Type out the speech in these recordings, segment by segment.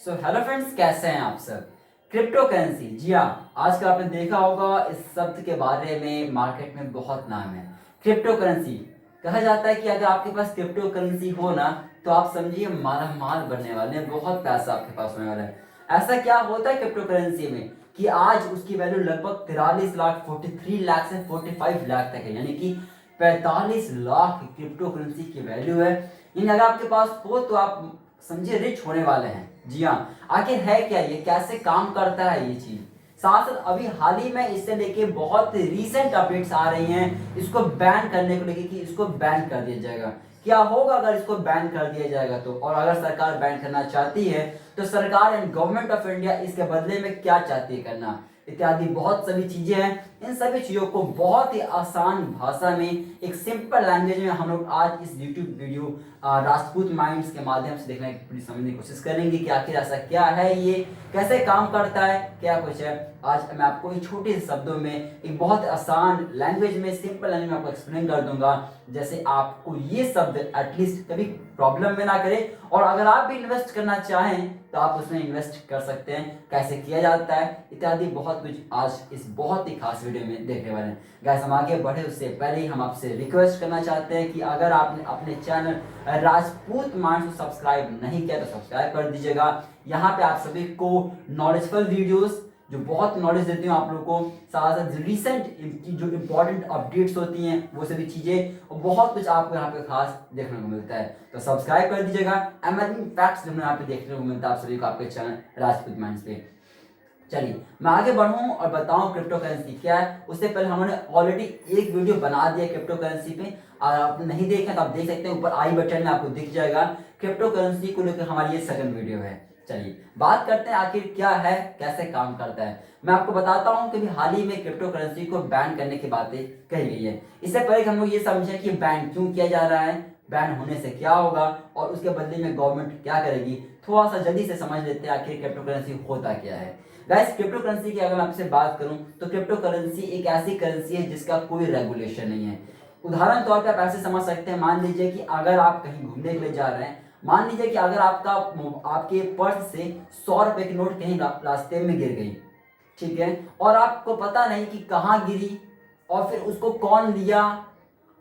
So hello friends, कैसे हैं आप सब। क्रिप्टो करेंसी, जी हाँ, आजकल आपने देखा होगा इस शब्द के बारे में मार्केट में बहुत नाम है। क्रिप्टो करेंसी कहा जाता है कि अगर आपके पास क्रिप्टो करेंसी हो ना तो आप समझिए माला माल बनने वाले हैं, बहुत पैसा आपके पास होने वाला है। ऐसा क्या होता है क्रिप्टो करेंसी में कि आज उसकी वैल्यू लगभग 43 लाख 43 लाख से 45 लाख तक है, यानी कि 45 लाख क्रिप्टो करेंसी की वैल्यू है। यानी अगर आपके पास हो तो आप समझिए रिच होने वाले हैं। जी हाँ, आखिर है क्या ये, कैसे काम करता है ये चीज। साथ साथ अभी हाल ही में इससे लेके बहुत रीसेंट अपडेट्स आ रही हैं इसको बैन करने को लेके कि इसको बैन कर दिया जाएगा। क्या होगा अगर इसको बैन कर दिया जाएगा तो, और अगर सरकार बैन करना चाहती है तो सरकार एंड गवर्नमेंट ऑफ इंडिया इसके बदले में क्या चाहती है करना, इत्यादि बहुत सभी चीजें हैं। इन सभी चीजों को बहुत ही आसान भाषा में, एक सिंपल लैंग्वेज में हम लोग आज इस यूट्यूब वीडियो राजपूत माइंड्स के माध्यम से देखने की समझने की कोशिश करेंगे कि आखिर ऐसा क्या है, ये कैसे काम करता है, क्या कुछ है। आज मैं आपको इन छोटे से शब्दों में एक बहुत आसान लैंग्वेज में, सिंपल लैंग्वेज में आपको एक्सप्लेन कर दूंगा, जैसे आपको ये शब्द एटलीस्ट कभी प्रॉब्लम में ना करे। और अगर आप भी इन्वेस्ट करना चाहें तो आप उसमें इन्वेस्ट कर सकते हैं, कैसे किया जाता है इत्यादि बहुत कुछ आज इस बहुत ही खास वीडियो में देखने वाले हैं। गाइस, हम आगे बढ़े उससे पहले ही हम आपसे रिक्वेस्ट करना चाहते हैं कि अगर आपने अपने चैनल राजपूत माइंड्स को सब्सक्राइब नहीं किया तो सब्सक्राइब कर दीजिएगा। यहाँ पे आप सभी को नॉलेजफुल वीडियोस जो बहुत नॉलेज देती हूँ आप लोगों को, साथ साथ रिसेंट की जो इम्पोर्टेंट अपडेट्स होती हैं वो सभी चीज़ें और बहुत कुछ आपको यहाँ पे खास देखने को मिलता है, तो सब्सक्राइब कर दीजिएगा। अमेजिंग फैक्ट्स जो यहाँ पे देखने को मिलता है आप सभी को आपके चैनल राजपूत माइंड्स पे। चलिए मैं आगे बढ़ूं और बताऊं क्रिप्टो करेंसी क्या है। उससे पहले हमने ऑलरेडी एक वीडियो बना दिया क्रिप्टो करेंसी पे, अगर आप नहीं देखें तो आप देख सकते हैं, ऊपर आई बटन में आपको दिख जाएगा। क्रिप्टो करेंसी को लेकर हमारी ये सेकंड वीडियो है। चलिए बात करते हैं आखिर क्या है, कैसे काम करता है। मैं आपको बताता हूं कि हाल ही में क्रिप्टो करेंसी को बैन करने की बातें कही गई है। इससे पहले हम लोग ये समझें कि बैन क्यों किया जा रहा है, बैन होने से क्या होगा और उसके बदले में गवर्नमेंट क्या करेगी। थोड़ा सा जल्दी से समझ लेते हैं आखिर क्रिप्टो करेंसी होता क्या है। गाइस, क्रिप्टो करेंसी की अगर मैं आपसे बात करूं तो क्रिप्टो करेंसी एक ऐसी करेंसी है जिसका कोई रेगुलेशन नहीं है। उदाहरण तौर पे आप ऐसे समझ सकते हैं, मान लीजिए कि अगर आप कहीं घूमने के लिए जा रहे हैं, मान लीजिए कि अगर आपके पर्स से 100 रुपए की नोट कहीं रास्ते में गिर गई, ठीक है, और आपको पता नहीं कि कहाँ गिरी और फिर उसको कौन लिया,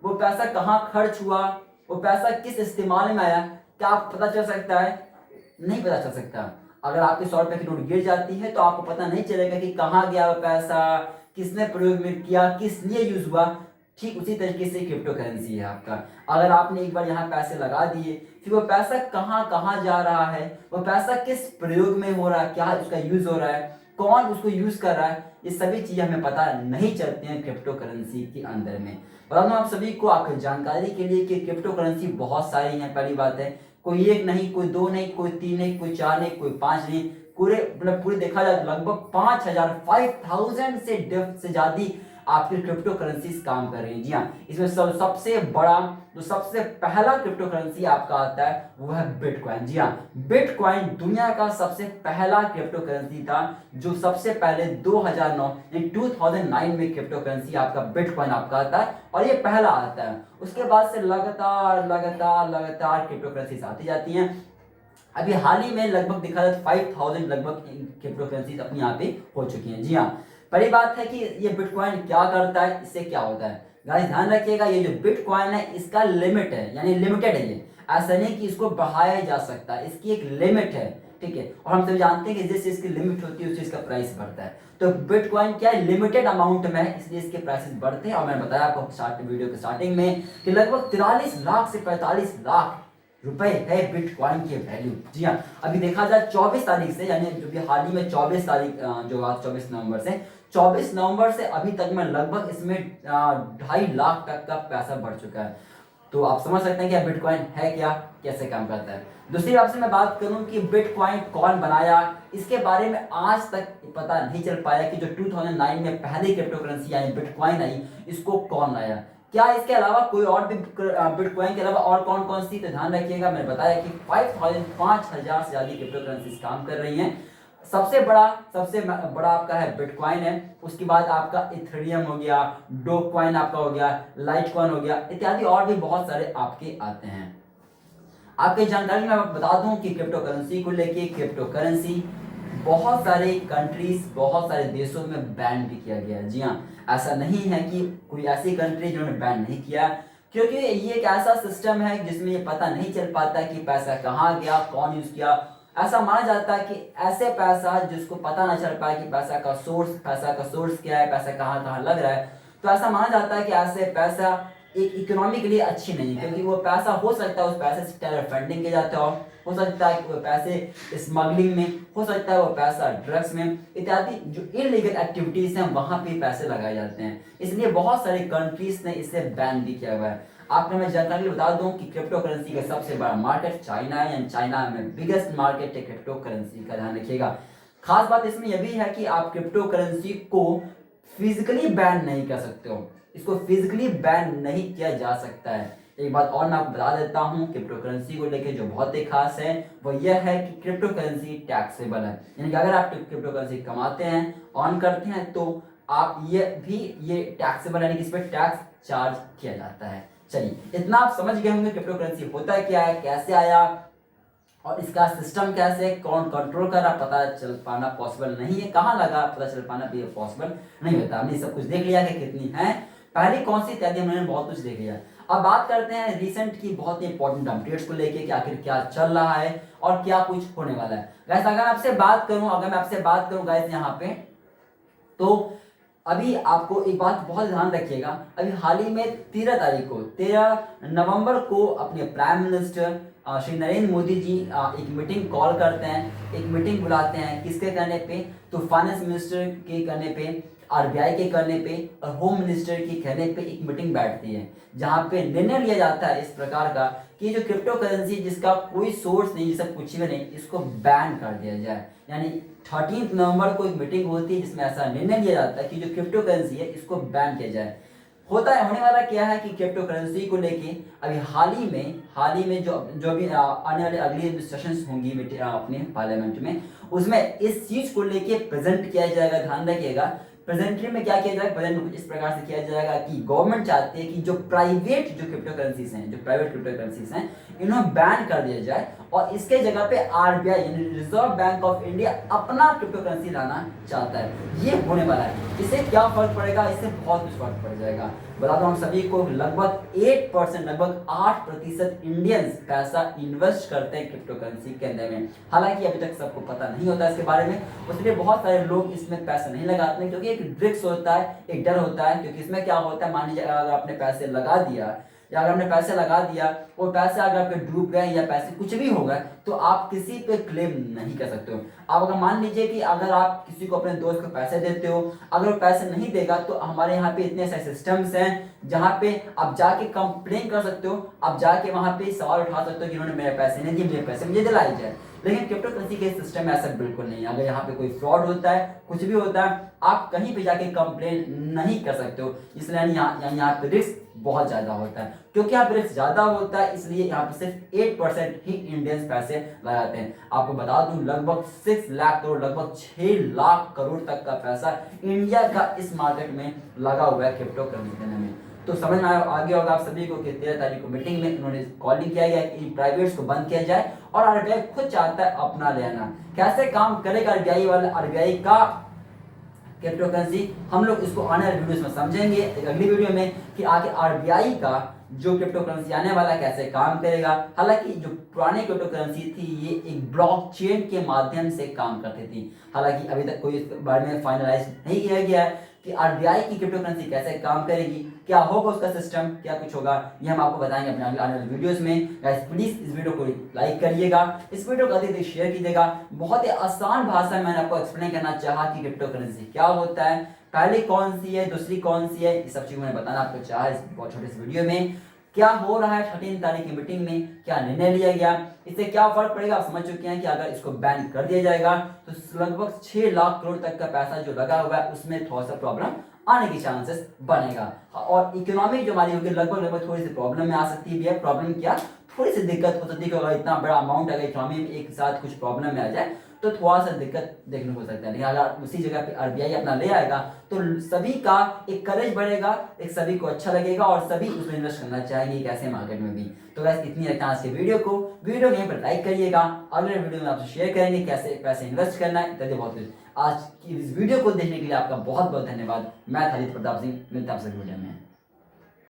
वो पैसा कहाँ खर्च हुआ, वो पैसा किस इस्तेमाल में आया, क्या आपको पता चल सकता है? नहीं पता चल सकता। अगर आपके 100 रुपए की नोट गिर जाती है तो आपको पता नहीं चलेगा कि कहाँ गया वो पैसा, किसने प्रयोग में किया, किस लिए यूज हुआ। ठीक उसी तरीके से क्रिप्टो करेंसी है आपका। अगर आपने एक बार यहाँ पैसे लगा दिए, फिर वो पैसा कहाँ कहाँ जा रहा है, वो पैसा किस प्रयोग में हो रहा है, क्या उसका यूज हो रहा है, कौन उसको यूज कर रहा है, ये सभी चीजें हमें पता नहीं चलती हैं क्रिप्टो करेंसी के अंदर में। बता दूं आप सभी को आपकी जानकारी के लिए कि क्रिप्टो करेंसी बहुत सारी हैं। पहली बात है, कोई एक नहीं, कोई दो नहीं, कोई तीन नहीं, कोई चार नहीं, कोई पांच नहीं, पूरे देखा जाए तो लगभग 5000 से ज्यादा आपकी क्रिप्टो करेंसीज काम कर रही हैं। जी हाँ, इसमें सबसे बड़ा जो सबसे पहला क्रिप्टो करेंसी आपका आता है वो है बिटकॉइन। जी हाँ, बिटकॉइन दुनिया का सबसे पहला क्रिप्टो करेंसी था, जो सबसे पहले 2009 में क्रिप्टो करेंसी आपका बिटकॉइन आपका आता है और ये पहला आता है। उसके बाद से लगातार लगातार लगातार क्रिप्टो करेंसीज आती जाती हैं। अभी हाल ही में लगभग दिखा जाए 5000 लगभग क्रिप्टो करेंसीज अपनी यहाँ पे हो चुकी हैं। जी हाँ, पहली बात है कि ये बिटकॉइन क्या करता है, इससे क्या होता है। गाइस ध्यान रखिएगा, ये जो बिटकॉइन है इसका लिमिट है, यानी लिमिटेड है। ये ऐसा नहीं कि इसको बढ़ाया जा सकता है, इसकी एक लिमिट है, ठीक है। और हम सब जानते हैं कि जिस चीज की लिमिट होती है उस चीज का प्राइस बढ़ता है। तो बिटकॉइन क्या है, लिमिटेड अमाउंट में है, इसलिए इसके प्राइसेस बढ़ते हैं। और मैंने बताया आपको वीडियो के स्टार्टिंग में कि लगभग 43 लाख से 45 लाख रुपए है बिटकॉइन की वैल्यू। जी हाँ, अभी देखा जाए 24 तारीख से, यानी जो भी हाल ही में 24 तारीख जो आज 24 नवंबर से 24 नवंबर से अभी तक में लगभग इसमें 2.5 लाख तक का पैसा बढ़ चुका है। तो आप समझ सकते हैं कि बिटकॉइन है क्या, कैसे काम करता है। दूसरी आपसे मैं बात करूं कि बिटकॉइन कौन बनाया, इसके बारे में आज तक पता नहीं चल पाया कि जो 2009 में पहली क्रिप्टो करेंसी यानी बिटकॉइन आई, इसको कौन लाया। क्या इसके अलावा कोई और भी बिटकॉइन के अलावा और कौन कौन सी, तो ध्यान रखिएगा, मैंने बताया कि 5000 से ज्यादा क्रिप्टो करेंसीज काम कर रही हैं। सबसे बड़ा आपका है बिटकॉइन है, उसके बाद आपका इथेरियम हो गया, डोकॉइन आपका हो गया, लाइट कॉइन हो गया, इत्यादि और भी बहुत सारे आपके आते हैं। आपके जानकारी में मैं बता दूं कि क्रिप्टो करेंसी को लेके क्रिप्टो करेंसी बहुत सारे कंट्रीज, बहुत सारे देशों में बैन भी किया गया है। जी हाँ, ऐसा नहीं है कि कोई ऐसी कंट्री जिन्होंने बैन नहीं किया, क्योंकि ये एक ऐसा सिस्टम है जिसमें ये पता नहीं चल पाता कि पैसा कहाँ गया, कौन यूज किया। ऐसा माना जाता है कि ऐसे पैसा जिसको पता ना चल पाए कि पैसा का सोर्स क्या है, पैसा कहाँ कहाँ लग रहा है, तो ऐसा माना जाता है कि ऐसे पैसा एक इकोनॉमी के लिए अच्छी नहीं है, क्योंकि वो पैसा हो सकता है उस पैसे से टेरर फंडिंग किया जाता हो सकता है कि वो पैसे स्मगलिंग में, हो सकता है वो पैसा ड्रग्स में इत्यादि जो इलीगल एक्टिविटीज हैं वहां पे पैसे लगाए जाते हैं। इसलिए बहुत सारी कंट्रीज ने इसे बैन भी किया हुआ है। आपको मैं जानकारी बता दूं कि क्रिप्टो करेंसी का सबसे बड़ा मार्केट चाइना है, यानी चाइना में बिगेस्ट मार्केट है क्रिप्टो करेंसी का, ध्यान रखिएगा। खास बात इसमें यह भी है कि आप क्रिप्टो करेंसी को फिजिकली बैन नहीं कर सकते हो, इसको फिजिकली बैन नहीं किया जा सकता है। एक बात और मैं आपको बता देता हूँ क्रिप्टो करेंसी को लेकर जो बहुत ही खास है वो यह है कि क्रिप्टो करेंसी टैक्सेबल है, यानी कि अगर आप क्रिप्टो करेंसी कमाते हैं, ऑन करते हैं, तो आप ये टैक्सेबल यानी कि इस पर टैक्स चार्ज किया जाता है। चलिए, इतना आप समझ गए होंगे क्रिप्टो करेंसी होता क्या है, कैसे आया और इसका सिस्टम कैसे, कौन कंट्रोल कर रहा, पता चल पाना पॉसिबल नहीं है, कहाँ लगा पता चल पाना भी पॉसिबल नहीं होता। हमने सब कुछ देख लिया कि कितनी है, पहले कौन सी इत्यादि हमने बहुत कुछ देख लिया। अब बात करते हैं रिसेंट की बहुत ही इंपॉर्टेंट अपडेट्स को लेके कि आखिर क्या चल रहा है और क्या कुछ होने वाला है। गाइस अगर मैं आपसे बात करूं गाइस यहाँ पे, तो अभी आपको एक बात बहुत ध्यान रखिएगा, अभी हाल ही में 13 नवंबर को अपने प्राइम मिनिस्टर श्री नरेंद्र मोदी जी एक मीटिंग कॉल करते हैं, एक मीटिंग बुलाते हैं, किसके कहने पे, तो फाइनेंस मिनिस्टर के कहने पे, आरबीआई के कहने पे और होम मिनिस्टर के कहने पे एक मीटिंग बैठती है, जहां पे निर्णय लिया जाता है इस प्रकार का कि जो क्रिप्टो करेंसी जिसका कोई सोर्स नहीं, जिसका कुछ भी नहीं, इसको बैन कर दिया जाए। यानी 13 नवंबर को एक मीटिंग होती है जिसमें ऐसा निर्णय लिया जाता है कि जो क्रिप्टो करेंसी है इसको बैन किया जाए। होने वाला क्या है कि क्रिप्टो करेंसी को लेके अभी हाल ही में जो भी आने वाले अगली सेशंस होंगी अपने पार्लियामेंट में, उसमें इस चीज को लेके प्रेजेंट किया जाएगा। ध्यान रखिएगा, प्रेजेंटली में क्या किया जाएगा, प्रेजेंट में कुछ इस प्रकार से किया जाएगा कि गवर्नमेंट चाहती है कि जो प्राइवेट क्रिप्टो करेंसीज हैं इन्हें बैन कर दिया जाए और इसके जगह पे आरबीआई यानी रिजर्व बैंक ऑफ इंडिया अपना क्रिप्टो करेंसी लाना चाहता है। ये होने वाला है। इससे क्या फर्क पड़ेगा, इससे बहुत कुछ फर्क पड़ जाएगा। बता दूं हम सभी को लगभग 8%, लगभग 8% इंडियंस पैसा इन्वेस्ट करते हैं क्रिप्टो करेंसी के अंदर में। हालांकि अभी तक सबको पता नहीं होता इसके बारे में, इसलिए बहुत सारे लोग इसमें पैसा नहीं लगाते हैं, क्योंकि एक रिस्क होता है, एक डर होता है। क्योंकि इसमें क्या होता है, मान लीजिए अगर आपने पैसे लगा दिया या अगर हमने पैसे लगा दिया और पैसे अगर आपके डूब गए या पैसे कुछ भी हो गए तो आप किसी पे क्लेम नहीं कर सकते हो। आप अगर मान लीजिए कि अगर आप किसी को अपने दोस्त को पैसे देते हो, अगर वो पैसे नहीं देगा तो हमारे यहाँ पे इतने सारे सिस्टम्स हैं जहाँ पे आप जाके कंप्लेन कर सकते हो, आप जाके वहाँ पे सवाल उठा सकते हो कि उन्होंने मेरे पैसे नहीं दिए, मेरे पैसे मुझे दिलाई जाए। लेकिन क्रिप्टो करेंसी के सिस्टम में ऐसा बिल्कुल नहीं है। अगर यहाँ पे कोई फ्रॉड होता है, कुछ भी होता है, आप कहीं पे जाके कंप्लेन नहीं कर सकते हो। इसलिए यहाँ पे रिस्क बहुत ज्यादा होता है। क्योंकि यहाँ पे रिस्क ज्यादा होता है इसलिए यहाँ पे सिर्फ 8% ही इंडियंस पैसे लगाते हैं। आपको बता दूं लगभग 6 लाख करोड़, लगभग 6 लाख करोड़ तक का पैसा इंडिया का इस मार्केट में लगा हुआ है क्रिप्टो करेंसी देने में। तो समझ में आ गया होगा आप सभी को कि 13 तारीख को मीटिंग में इन्होंने कॉलिंग किया गया कि प्राइवेट्स को बंद किया जाए और आरबीआई खुद चाहता है अपना लेना। कैसे काम करेगा आरबीआई का क्रिप्टो करेंसी, हम लोग इसको आने वाले वीडियोस में समझेंगे एक अगली वीडियो में कि आगे आरबीआई का जो क्रिप्टो करेंसी आने वाला कैसे काम करेगा। हालांकि जो पुरानी क्रिप्टो करेंसी थी ये एक ब्लॉकचेन के माध्यम से काम करती थी। हालांकि अभी तक कोई इस बारे में फाइनलाइज नहीं किया गया है कि आरबीआई की क्रिप्टो करेंसी कैसे काम करेगी, क्या होगा उसका सिस्टम, क्या कुछ होगा, ये हम आपको बताएंगे अपने आने वाले वीडियोस में। गाइस प्लीज इस वीडियो को लाइक करिएगा, इस वीडियो को अधिक शेयर कीजिएगा। बहुत ही आसान भाषा में मैंने आपको एक्सप्लेन करना चाहा कि क्रिप्टो करेंसी क्या होता है, पहली कौन सी है, दूसरी कौन सी है, ये सब चीज मैंने बताना आपको चाहा इस बहुत छोटे से वीडियो में। क्या हो रहा है 13 तारीख की मीटिंग में, क्या निर्णय लिया गया, इससे क्या फर्क पड़ेगा आप समझ चुके हैं कि अगर इसको बैन कर दिया जाएगा तो लगभग 6 लाख करोड़ तक का पैसा जो लगा हुआ है उसमें थोड़ा सा प्रॉब्लम आने की चांसेस बनेगा और इकोनॉमी जो हमारी होगी लगभग थोड़ी सी प्रॉब्लम में आ सकती है। प्रॉब्लम क्या, थोड़ी सी दिक्कत हो सकती है कि अगर इतना बड़ा अमाउंट अगर इकोनॉमी में एक साथ कुछ प्रॉब्लम में आ जाए तो थोड़ा सा दिक्कत देखने को सकता है। लेकिन अगर उसी जगह पे आरबीआई अपना ले आएगा तो सभी का एक करेज बढ़ेगा, एक सभी को अच्छा लगेगा और सभी उसमें इन्वेस्ट करना चाहेंगे एक ऐसे मार्केट में भी। तो वैसे इतनी रखना आज के वीडियो को यहीं पर लाइक करिएगा, अगले वीडियो में आपसे शेयर करेंगे कैसे पैसे इन्वेस्ट करना है इत्यादि बहुत कुछ। आज की इस वीडियो को देखने के लिए आपका बहुत बहुत धन्यवाद। मैं खालिद प्रताप सिंह, मिलता हूं आपसे वीडियो में।